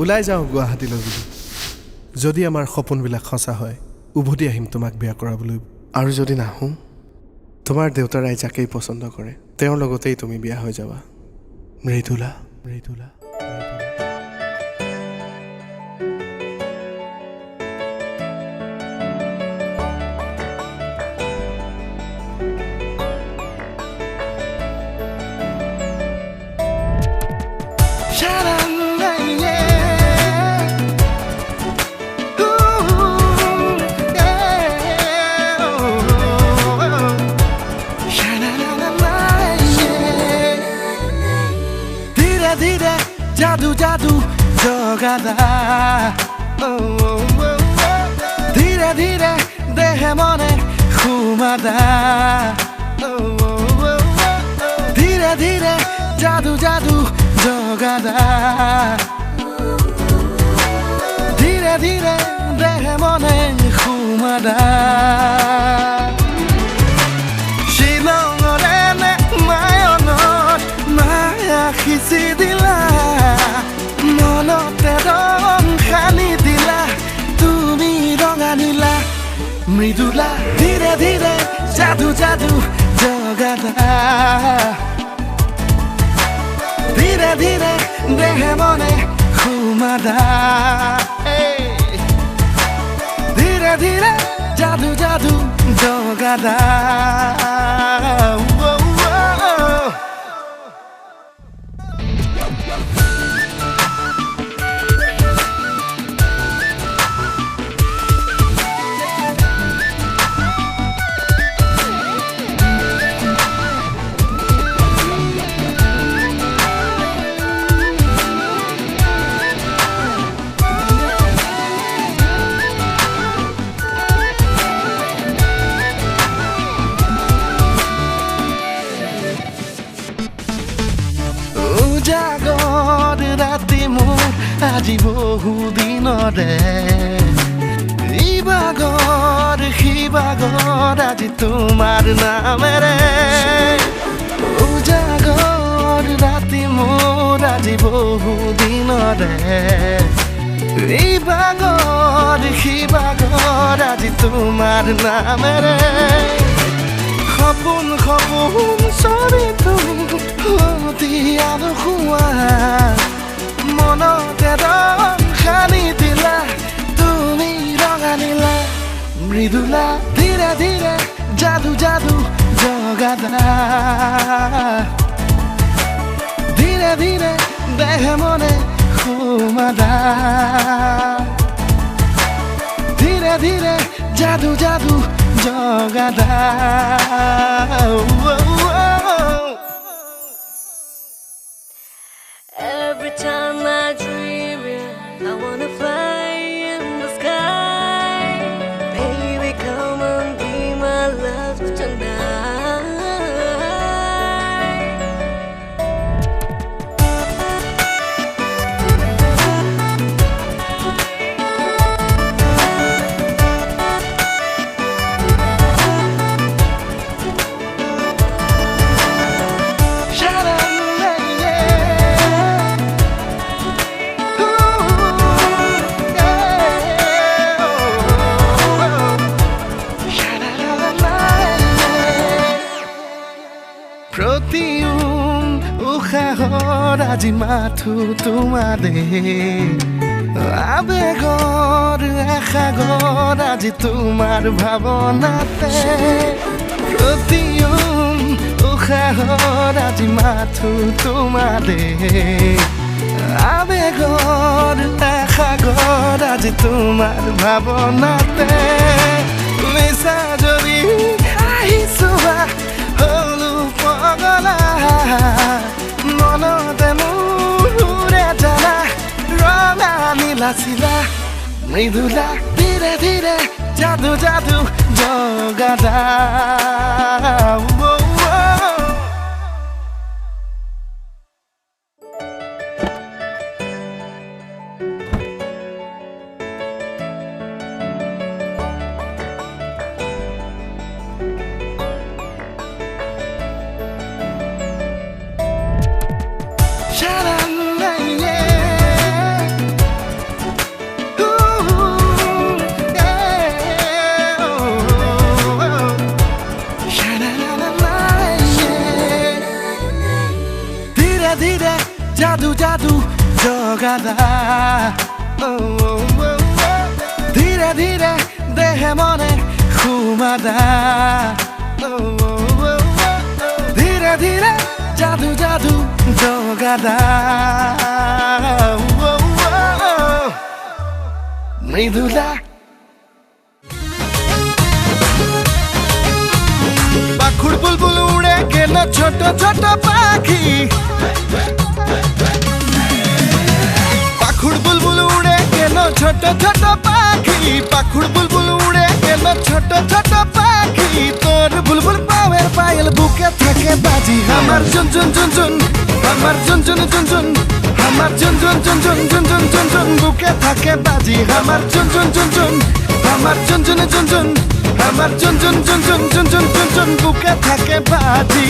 ওলাই যাওঁ গুৱাহাটীলৈ বুলি যদি আমাৰ সপোনবিলাক সঁচা হয় উভতি আহিম তোমাক বিয়া কৰাবলৈ আৰু যদি নাহোঁ তোমাৰ দেউতাৰাই যাকেই পচন্দ কৰে তেওঁৰ লগতেই তুমি বিয়া হৈ যাবা মৃদুলা মৃদুলা धीरे जादू जादू जगादा धीरे धीरे देह मने घुमादा धीरे धीरे जादू जादू जगादा धीरे धीरे देह मने घुमादा খিচি দিলা মনতে ৰং খানি দিলা তুমি ৰঙা নীলা মৃদুলা ধীৰে ধীৰে যাদু যাদু জগাদা ধীৰে ধীৰে দেহে মনে ঘুমাদা ধীৰে ধীৰে যাদু যাদু জগাদা জাগৰ ৰাতি মোৰ আজি বহু দিনৰে ইবাগৰ সিবাগৰ আজি তোমাৰ নামেৰে জাগৰ ৰাতি মোৰ আজি বহু দিনৰে ইবাগৰ সিবাগৰ আজি তোমাৰ নামেৰে সপোন সপোন ছবি তুমি আৰু খুৱা মনতে ৰং খানি দিলা তুমি ৰঙা নীলা মৃদুলা ধীৰে ধীৰে যাদু যাদু জগাদা ধীৰে ধীৰে দেহ মনে ঘুমাদা ধীৰে ধীৰে যাদু যাদু জগাদা Every time I dream it, I wanna fly in the sky. Baby, come and be my love tonight. প্ৰতিউন উশাহৰ আজি মাথো তোমাৰে আবেগৰ আশাগৰ আজি তোমাৰ ভাৱনাতে প্ৰতিউন উশাহৰ আজি মাথো তোমাৰে আবেগৰ আশাগৰ আজি তোমাৰ ভাৱনাতে নিচা যদি আহিছো হলো পগলা মনতে মোৰে জানা ৰঙা নীলা চিলা মৃদুলা ধীৰে ধীৰে যাদু যাদু জগাদা ধীরে জাদু জাদু জগাদা ধীরে ধীরে দেহে মনে ঘুমাদা ধীরে ধীরে জাদু জাদু জগাদা মৃদুলা পাখুড় বুলবুল উড়ে গেল ছোট ছোট পাখি পাখুড় বুলবুল উড়ে গেল ছোট ছোট পাখি পাখুড় বুলবুল উড়ে গেল ছোট ছোট পাখি তোর বুলবুল পাওয়ের পায়েল বুকে থাকে বাজি আমার ঝুনঝুন ঝুনঝুন আমার ঝুনঝুন ঝুনঝুন আমার ঝুনঝুন ঝুনঝুন ঝুনঝুন ঝুনঝুন বুকে থাকে বাজি আমার ঝুনঝুন ঝুনঝুন আমার ঝুনঝুন ঝুনঝুন আমার ঝুনঝুন ঝুনঝুন ঝুনঝুন ঝুনঝুন বুকে থাকে বাজি